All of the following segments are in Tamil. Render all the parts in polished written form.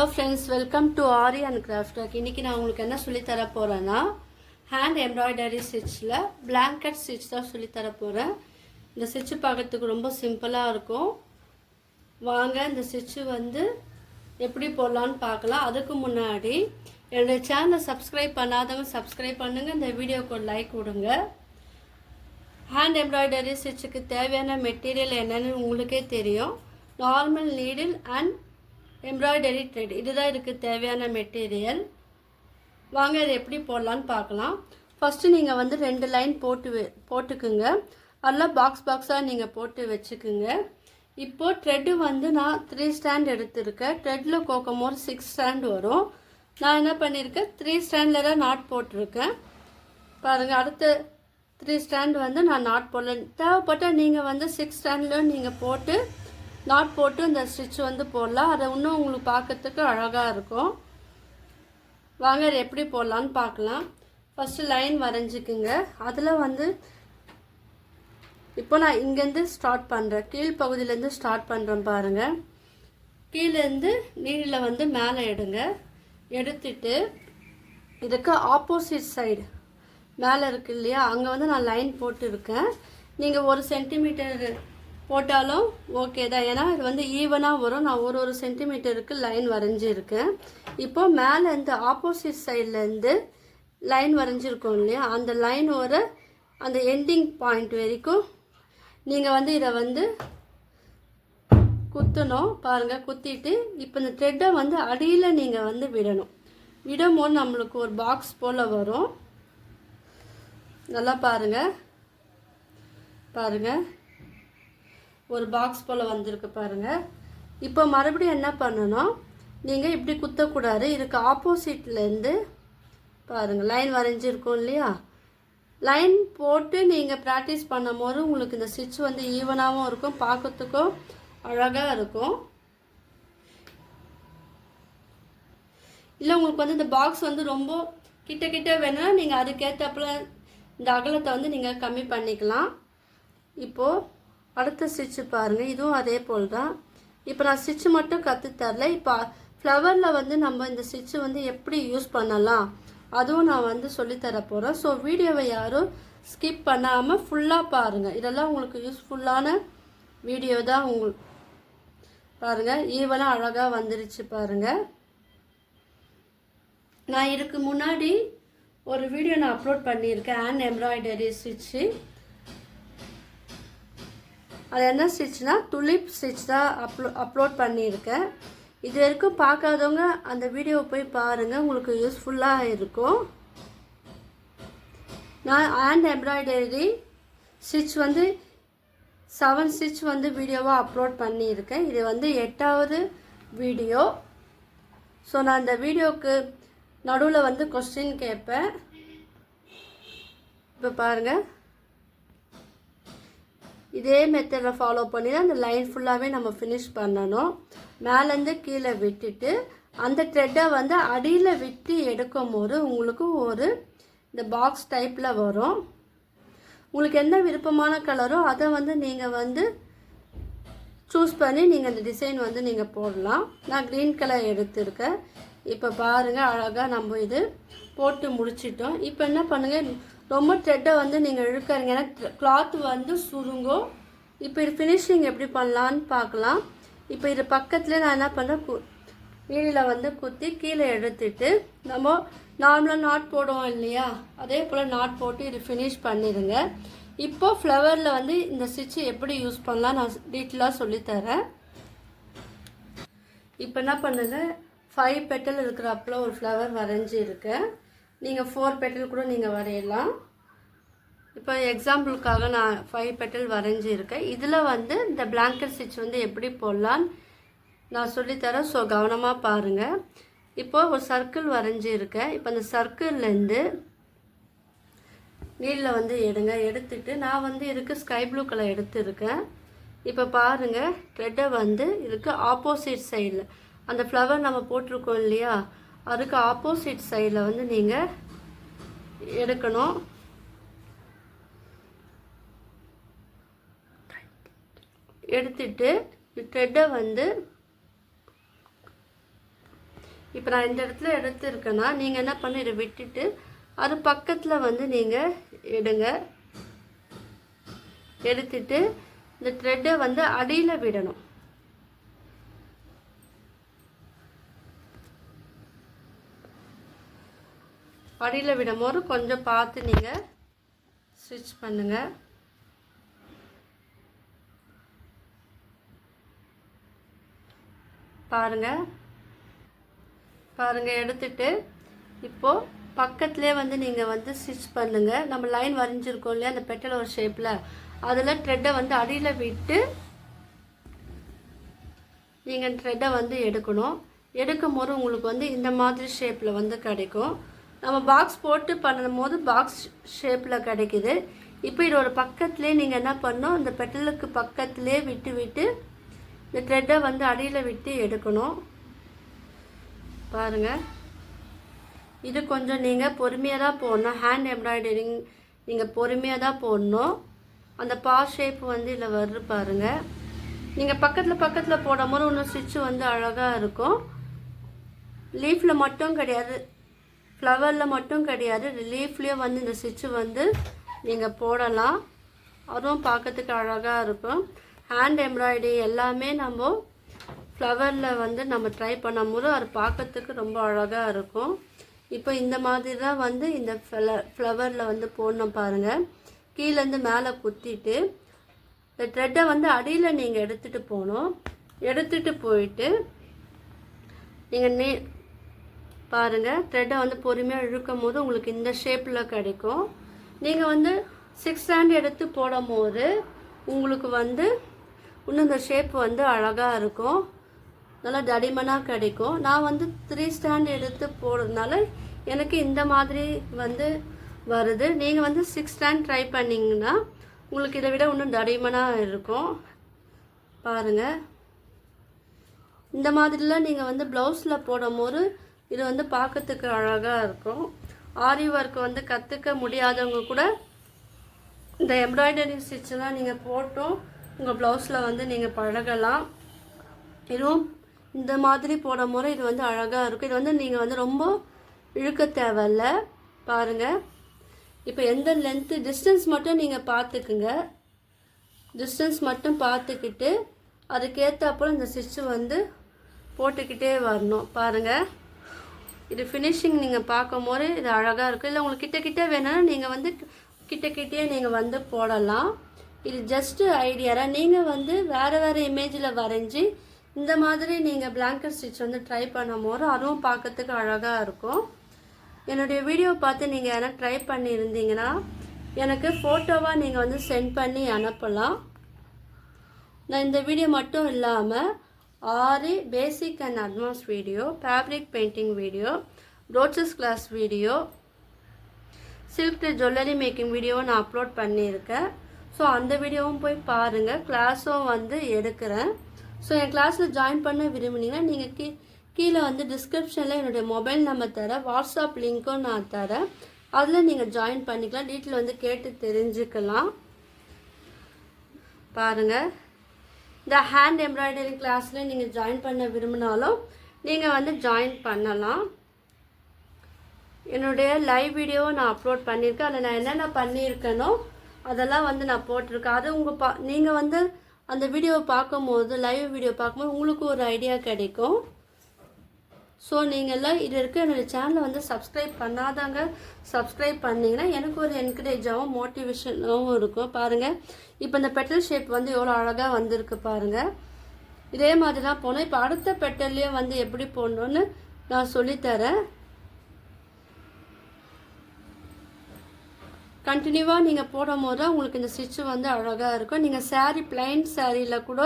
Hello friends, welcome to Ari and Craft Talk. இன்னைக்கு நான் உங்களுக்கு என்ன சொல்லி தர போறேன்னா hand embroidery stitchல blanket stitch தான் சொல்லி தர போறேன். இந்த stitch பார்க்கிறதுக்கு ரொம்ப சிம்பிளா இருக்கும். வாங்க இந்த stitch வந்து எப்படி போடலாம்னு பார்க்கலாம். அதுக்கு முன்னாடி என்னோட சேனலை சப்ஸ்கிரைப் பண்ணாதவங்க சப்ஸ்கிரைப் பண்ணுங்க. இந்த வீடியோக்கு ஒரு லைக் கொடுங்க. hand embroidery stitchக்கு தேவையான மெட்டீரியல் என்னன்னு உங்களுக்கே தெரியும். Normal needle and embroidery thread இதுதான் இதுக்கு தேவையான மெட்டீரியல். வாங்க இதை எப்படி போடலான்னு பார்க்கலாம். ஃபஸ்ட்டு நீங்கள் வந்து 2 லைன் போட்டுக்குங்க. அதில் பாக்ஸாக நீங்கள் போட்டு வச்சுக்குங்க. இப்போது த்ரெட்டு வந்து நான் 3 ஸ்டாண்ட் எடுத்திருக்கேன். த்ரெட்டில் கோக்கும்போது 6 ஸ்டாண்ட் வரும். நான் என்ன பண்ணியிருக்கேன் 3 ஸ்டாண்டில் தான் நாட் போட்டிருக்கேன். பாருங்கள், அடுத்த 3 ஸ்டாண்ட் வந்து நான் நாட் போடல. தேவைப்பட்டால் நீங்கள் வந்து 6 ஸ்டாண்டில் நீங்கள் போட்டு நாட் போட்டு இந்த ஸ்டிச் வந்து போடலாம். அதை இன்னும் உங்களுக்கு பார்க்கறதுக்கு அழகாக இருக்கும். வாங்க அதை எப்படி போடலான்னு பார்க்கலாம். ஃபஸ்ட்டு லைன் வரைஞ்சிக்குங்க. அதில் வந்து இப்போ நான் இங்கேருந்து ஸ்டார்ட் பண்ணுறேன். கீழ்ப்பகுதியிலேருந்து ஸ்டார்ட் பண்ணுறேன் பாருங்கள். கீழேருந்து நீரில் வந்து மேலே எடுங்க. எடுத்துட்டு இதுக்கு ஆப்போசிட் சைடு மேலே இருக்கு இல்லையா, அங்கே வந்து நான் லைன் போட்டுருக்கேன். நீங்கள் 1 சென்டிமீட்டர் போட்டாலும் ஓகே தான், ஏன்னா இது வந்து ஈவனாக வரும். நான் ஒரு சென்டிமீட்டருக்கு லைன் வரைஞ்சிருக்கேன். இப்போ மேலே இந்த ஆப்போசிட் சைட்லேருந்து லைன் வரைஞ்சிருக்கோம் இல்லையா, அந்த லைன் அந்த எண்டிங் பாயிண்ட் வரைக்கும் நீங்கள் வந்து இதை வந்து குத்தணும். பாருங்கள், குத்திட்டு இப்போ இந்த த்ரெட்டை வந்து அடியில் நீங்கள் வந்து விடணும். விடும்போது நம்மளுக்கு ஒரு பாக்ஸ் போல் வரும். நல்லா பாருங்கள் ஒரு பாக்ஸ் போல் வந்திருக்கு பாருங்கள். இப்போ மறுபடியும் என்ன பண்ணணும், நீங்கள் இப்படி குத்தக்கூடாது. இதுக்கு ஆப்போசிட்லேருந்து பாருங்கள் லைன் வரைஞ்சிருக்கும் இல்லையா, லைன் போட்டு நீங்கள் ப்ராக்டிஸ் பண்ணும் போது உங்களுக்கு இந்த ஸ்டிச் வந்து ஈவனாகவும் இருக்கும், பார்க்கறதுக்கும் அழகாக இருக்கும். இல்லை உங்களுக்கு வந்து இந்த பாக்ஸ் வந்து ரொம்ப கிட்ட வேணும்னா நீங்கள் அதுக்கேற்றப்பல இந்த அகலத்தை வந்து நீங்கள் கம்மி பண்ணிக்கலாம். இப்போது அடுத்த ஸ்டிச்சு பாருங்கள், இதுவும் அதே போல் தான். இப்போ நான் ஸ்டிச்சு மட்டும் கற்றுத்தரல. இப்போ ஃப்ளவரில் வந்து நம்ம இந்த ஸ்டிச்சு வந்து எப்படி யூஸ் பண்ணலாம் அதுவும் நான் வந்து சொல்லித்தர போகிறேன். ஸோ வீடியோவை யாரும் ஸ்கிப் பண்ணாமல் ஃபுல்லாக பாருங்கள். இதெல்லாம் உங்களுக்கு யூஸ்ஃபுல்லான வீடியோ தான். உங்களுக்கு பாருங்கள் ஈவனாக அழகாக வந்துருச்சு பாருங்கள். நான் இதுக்கு முன்னாடி ஒரு வீடியோ நான் அப்லோட் பண்ணியிருக்கேன் ஹேண்ட் எம்ப்ராய்டரி ஸ்டிச்சு. அது என்ன ஸ்டிச்னா துலிப் ஸ்டிச் தான் அப்லோட் பண்ணியிருக்கேன். இது வரைக்கும் பார்க்காதவங்க அந்த வீடியோவை போய் பாருங்கள், உங்களுக்கு யூஸ்ஃபுல்லாக இருக்கும். நான் ஹேண்ட் எம்ப்ராய்டரி ஸ்டிச் வந்து 7 ஸ்டிச் வந்து வீடியோவாக அப்லோட் பண்ணியிருக்கேன். இது வந்து 8வது வீடியோ. ஸோ நான் இந்த வீடியோவுக்கு நடுவில் வந்து கொஸ்டின் கேட்பேன். இப்போ பாருங்கள், இதே மெத்தடில் ஃபாலோ பண்ணி தான் அந்த லைன் ஃபுல்லாகவே நம்ம ஃபினிஷ் பண்ணணும். மேலேருந்து கீழே விட்டுட்டு அந்த த்ரெட்டை வந்து அடியில் விட்டு எடுக்கும் போது உங்களுக்கு இந்த பாக்ஸ் டைப்பில் வரும். உங்களுக்கு என்ன விருப்பமான கலரோ அதை வந்து நீங்கள் வந்து சூஸ் பண்ணி நீங்கள் அந்த டிசைன் வந்து நீங்கள் போடலாம். நான் க்ரீன் கலர் எடுத்திருக்கேன். இப்போ பாருங்கள் அழகாக நம்ம இது போட்டு முடிச்சிட்டோம். இப்போ என்ன பண்ணுங்கள், ரொம்ப த்ரெட்டை வந்து நீங்கள் இழுக்காதீங்க, ஏன்னா கிளாத் வந்து சுருங்கும். இப்போ இது ஃபினிஷிங் எப்படி பண்ணலான்னு பார்க்கலாம். இப்போ இது பக்கத்தில் நான் என்ன பண்ணுறேன், நீடில் வந்து குத்தி கீழே எடுத்துட்டு நம்ம நார்மலாக நாட் போடுவோம் இல்லையா, அதே போல் நாட் போட்டு இது ஃபினிஷ் பண்ணிடுங்க. இப்போது ஃப்ளவரில் வந்து இந்த ஸ்டிச்சு எப்படி யூஸ் பண்ணலாம் நான் டீட்டெயிலாக சொல்லித்தரேன். இப்போ என்ன பண்ணுங்கள், 5 பெட்டல் இருக்கிறப்பல ஒரு ஃப்ளவர் வரைஞ்சிருக்கேன். நீங்கள் 4 பெட்டல் கூட நீங்கள் வரையலாம். இப்போ எக்ஸாம்பிளுக்காக நான் 5 பெட்டல் வரைஞ்சிருக்கேன். இதில் வந்து இந்த பிளாங்கெட் ஸ்டிச் வந்து எப்படி போடலான்னு நான் சொல்லித்தரேன். ஸோ கவனமாக பாருங்கள். இப்போது ஒரு சர்க்கிள் வரைஞ்சிருக்கேன். இப்போ அந்த சர்க்கிள்லேருந்து நீரில் வந்து எடுத்துட்டு நான் வந்து இதுக்கு ஸ்கை ப்ளூ கலர் எடுத்துருக்கேன். இப்போ பாருங்கள், த்ரெட்டை வந்து இதுக்கு ஆப்போசிட் சைடில் அந்த ஃப்ளவர் நம்ம போட்டிருக்கோம் இல்லையா, அதுக்கு ஆப்போசிட் சைடில் வந்து நீங்கள் எடுக்கணும். எடுத்துட்டு த்ரெட்டை வந்து இப்போ நான் இந்த இடத்துல எடுத்துருக்கேன்னா நீங்கள் என்ன பண்ணி இதை விட்டுட்டு அது பக்கத்தில் வந்து நீங்கள் எடுங்க. எடுத்துட்டு இந்த த்ரெட்டை வந்து அடியில் விடணும். அடியில் விடும்போது கொஞ்சம் பார்த்து நீங்கள் ஸ்டிச் பண்ணுங்கள். பாருங்கள் எடுத்துட்டு இப்போது பக்கத்துலேயே வந்து நீங்கள் வந்து ஸ்டிச் பண்ணுங்கள். நம்ம லைன் வரைஞ்சிருக்கோம் இல்லையா அந்த பெட்டல் ஒரு ஷேப்பில், அதில் த்ரெட்டை வந்து அடியில் விட்டு நீங்கள் த்ரெட்டை வந்து எடுக்கணும். எடுக்கும் போது உங்களுக்கு வந்து இந்த மாதிரி ஷேப்பில் வந்து கிடைக்கும். நம்ம பாக்ஸ் போட்டு பண்ணும்போது பாக்ஸ் ஷேப்பில் கிடைக்குது. இப்போ இது ஒரு பக்கத்துலேயே நீங்கள் என்ன பண்ணணும், இந்த பெட்டலுக்கு பக்கத்துலேயே விட்டு இந்த த்ரெட்டை வந்து அடியில் விட்டு எடுக்கணும். பாருங்கள், இது கொஞ்சம் நீங்கள் பொறுமையாக தான் போடணும். ஹேண்ட் எம்ப்ராய்டரிங் நீங்கள் பொறுமையாக தான் போடணும். அந்த பா ஷேப் வந்து இதில் வருது பாருங்கள். நீங்கள் பக்கத்தில் போடும்போது இன்னும் ஸ்டிச்சு வந்து அழகாக இருக்கும். லீஃபில் மட்டும் கிடையாது, ஃப்ளவரில் மட்டும் கிடையாது, லீஃப்லேயே வந்து இந்த ஸ்டிச்சு வந்து நீங்கள் போடலாம். அதுவும் பார்க்கறதுக்கு அழகாக இருக்கும். ஹேண்ட் எம்ப்ராய்டரி எல்லாமே நம்ம ஃப்ளவரில் வந்து நம்ம ட்ரை பண்ணும்போது அது பார்க்கறதுக்கு ரொம்ப அழகாக இருக்கும். இப்போ இந்த மாதிரி தான் வந்து இந்த ஃப்ளவரில் வந்து போடணும் பாருங்கள். கீழேருந்து மேலே குத்திட்டு இந்த த்ரெட்டை வந்து அடியில் நீங்கள் எடுத்துகிட்டு போகணும். எடுத்துகிட்டு போயிட்டு நீங்கள் பாருங்கள், த்ரெட்டை வந்து பொறுமையாக இழுக்கும் போது உங்களுக்கு இந்த ஷேப்பில் கிடைக்கும். நீங்கள் வந்து 6 ஸ்டாண்ட் எடுத்து போடும் போது உங்களுக்கு வந்து இன்னும் இந்த ஷேப் வந்து அழகாக இருக்கும், நல்லா தடிமனாக கிடைக்கும். நான் வந்து 3 ஸ்டாண்ட் எடுத்து போடுறதுனால எனக்கு இந்த மாதிரி வந்து வருது. நீங்கள் வந்து 6 ஸ்டாண்ட் ட்ரை பண்ணிங்கன்னா உங்களுக்கு இதை விட இன்னும் தடிமனாக இருக்கும். பாருங்கள், இந்த மாதிரிலாம் நீங்கள் வந்து ப்ளவுஸில் போடும் போது இது வந்து பார்க்கறதுக்கு அழகாக இருக்கும். ஆரி ஒர்க் வந்து கற்றுக்க முடியாதவங்க கூட இந்த எம்ப்ராய்டரி ஸ்டிச்செலாம் நீங்கள் போட்டும் உங்கள் ப்ளவுஸில் வந்து நீங்கள் பழகலாம். இதுவும் இந்த மாதிரி போடும் போது இது வந்து அழகாக இருக்கும். இது வந்து நீங்கள் வந்து ரொம்ப இழுக்க தேவையில்ல. பாருங்கள், இப்போ எந்த லென்த்து டிஸ்டன்ஸ் மட்டும் நீங்கள் பார்த்துக்குங்க. டிஸ்டன்ஸ் மட்டும் பார்த்துக்கிட்டு அதுக்கேற்றப்போ இந்த ஸ்டிச்சு வந்து போட்டுக்கிட்டே வரணும். பாருங்கள், இது ஃபினிஷிங் நீங்கள் பார்க்கும் போது இது அழகாக இருக்குது. இல்லை உங்களுக்கு கிட்ட வேணும்னா நீங்கள் வந்து கிட்டே நீங்கள் வந்து போடலாம். இது ஜஸ்ட்டு ஐடியா. நீங்கள் வந்து வேறு இமேஜில் வரைஞ்சி இந்த மாதிரி நீங்கள் பிளாங்கெட் ஸ்டிச் வந்து ட்ரை பண்ணும் போது அதுவும் பார்க்கறதுக்கு அழகாக இருக்கும். என்னுடைய வீடியோ பார்த்து நீங்கள் எதனா ட்ரை பண்ணியிருந்தீங்கன்னா எனக்கு ஃபோட்டோவாக நீங்கள் வந்து சென்ட் பண்ணி அனுப்பலாம். நான் இந்த வீடியோ மட்டும் இல்லாமல் aari basic and advance video, fabric painting video, ரோச்சஸ் class video, silk jewellery making வீடியோவை நான் அப்லோட் பண்ணியிருக்கேன். ஸோ அந்த வீடியோவும் போய் பாருங்கள். கிளாஸும் வந்து எடுக்கிறேன். ஸோ என் கிளாஸில் ஜாயின் பண்ண விரும்புனீங்கன்னா நீங்கள் கீழே வந்து டிஸ்கிரிப்ஷனில் என்னுடைய மொபைல் நம்பர் தரேன், வாட்ஸ்அப் லிங்க்கும் நான் தரேன். அதில் நீங்கள் ஜாயின் பண்ணிக்கலாம். டீட்டெயில் வந்து கேட்டு தெரிஞ்சுக்கலாம். பாருங்கள், இந்த ஹேண்ட் எம்ப்ராய்டரி கிளாஸில் நீங்கள் ஜாயின் பண்ண விரும்பினாலும் நீங்கள் வந்து ஜாயின் பண்ணலாம். என்னுடைய லைவ் வீடியோவை நான் அப்லோட் பண்ணியிருக்கேன். அதில் நான் என்னென்ன பண்ணியிருக்கேனோ அதெல்லாம் வந்து நான் போட்டிருக்கேன். அது நீங்கள் வந்து அந்த வீடியோவை பார்க்கும்போது, லைவ் வீடியோ பார்க்கும்போது உங்களுக்கு ஒரு ஐடியா கிடைக்கும். ஸோ நீங்கள்லாம் இது இருக்க என்னோடய சேனலை வந்து சப்ஸ்கிரைப் பண்ணாதாங்க சப்ஸ்கிரைப் பண்ணிங்கன்னா எனக்கு ஒரு என்கரேஜாகவும் மோட்டிவேஷனாகவும் இருக்கும். பாருங்கள், இப்போ இந்த பெட்டல் ஷேப் வந்து எவ்வளோ அழகாக வந்திருக்கு பாருங்கள். இதே மாதிரி தான் போனோம். இப்போ அடுத்த பெட்டல்லையே வந்து எப்படி போடணுன்னு நான் சொல்லித்தரேன். கண்டினியூவாக நீங்கள் போடும் போது தான் உங்களுக்கு இந்த ஸ்டிச்சு வந்து அழகாக இருக்கும். நீங்கள் சாரீ பிளைன் சாரியில் கூட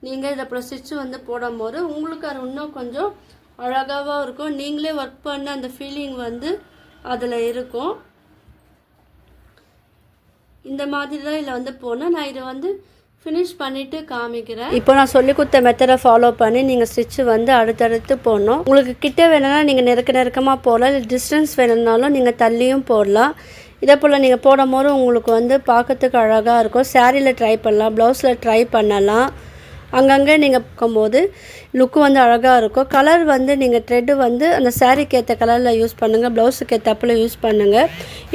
நீங்கள் இதை அப்புறம் ஸ்டிச்சு வந்து போடும் போது உங்களுக்கு அது இன்னும் கொஞ்சம் அழகாகவும் இருக்கும். நீங்களே ஒர்க் பண்ண அந்த ஃபீலிங் வந்து அதில் இருக்கும். இந்த மாதிரி தான் இதில் வந்து போனால் நான் இதை வந்து ஃபினிஷ் பண்ணிவிட்டு காமிக்கிறேன். இப்போ நான் சொல்லி கொடுத்த மெத்தடை ஃபாலோ பண்ணி நீங்கள் ஸ்டிச்சு வந்து அடுத்தடுத்து போடணும். உங்களுக்கு கிட்ட வேணும்னா நீங்கள் நெருக்கமாக போடலாம், இல்லை டிஸ்டன்ஸ் வேணும்னாலும் நீங்கள் தள்ளியும் போடலாம். இதே போல் நீங்கள் போடும் போது உங்களுக்கு வந்து பார்க்கறதுக்கு அழகாக இருக்கும். சாரியில் ட்ரை பண்ணலாம், ப்ளவுஸில் ட்ரை பண்ணலாம். அங்கங்கே நீங்கள் பார்க்கும்போது லுக்கு வந்து அழகாக இருக்கும். கலர் வந்து நீங்கள் த்ரெட்டு வந்து அந்த சாரீக்கு ஏற்ற கலரில் யூஸ் பண்ணுங்கள், ப்ளவுஸுக்கு ஏற்றப்பில் யூஸ் பண்ணுங்கள்.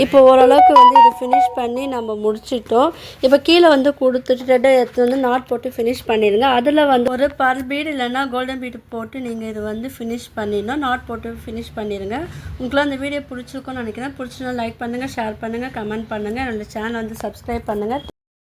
இப்போ ஓரளவுக்கு வந்து இது ஃபினிஷ் பண்ணி நம்ம முடிச்சிட்டோம். இப்போ கீழே வந்து கொடுத்துட்டு த்ரெட்டை எடுத்து வந்து நாட் போட்டு ஃபினிஷ் பண்ணிடுங்க. அதில் வந்து ஒரு பர்ல் பீடு இல்லைன்னா கோல்டன் பீடு போட்டு நீங்கள் இது வந்து ஃபினிஷ் பண்ணிடணும். நாட் போட்டு ஃபினிஷ் பண்ணிடுங்க. உங்களுக்கு அந்த வீடியோ பிடிச்சிருக்கும்னு நினைக்கிறேன். பிடிச்சினா லைக் பண்ணுங்கள், ஷேர் பண்ணுங்கள், கமெண்ட் பண்ணுங்கள். என்னோடய சேனல் வந்து சப்ஸ்கிரைப் பண்ணுங்கள்.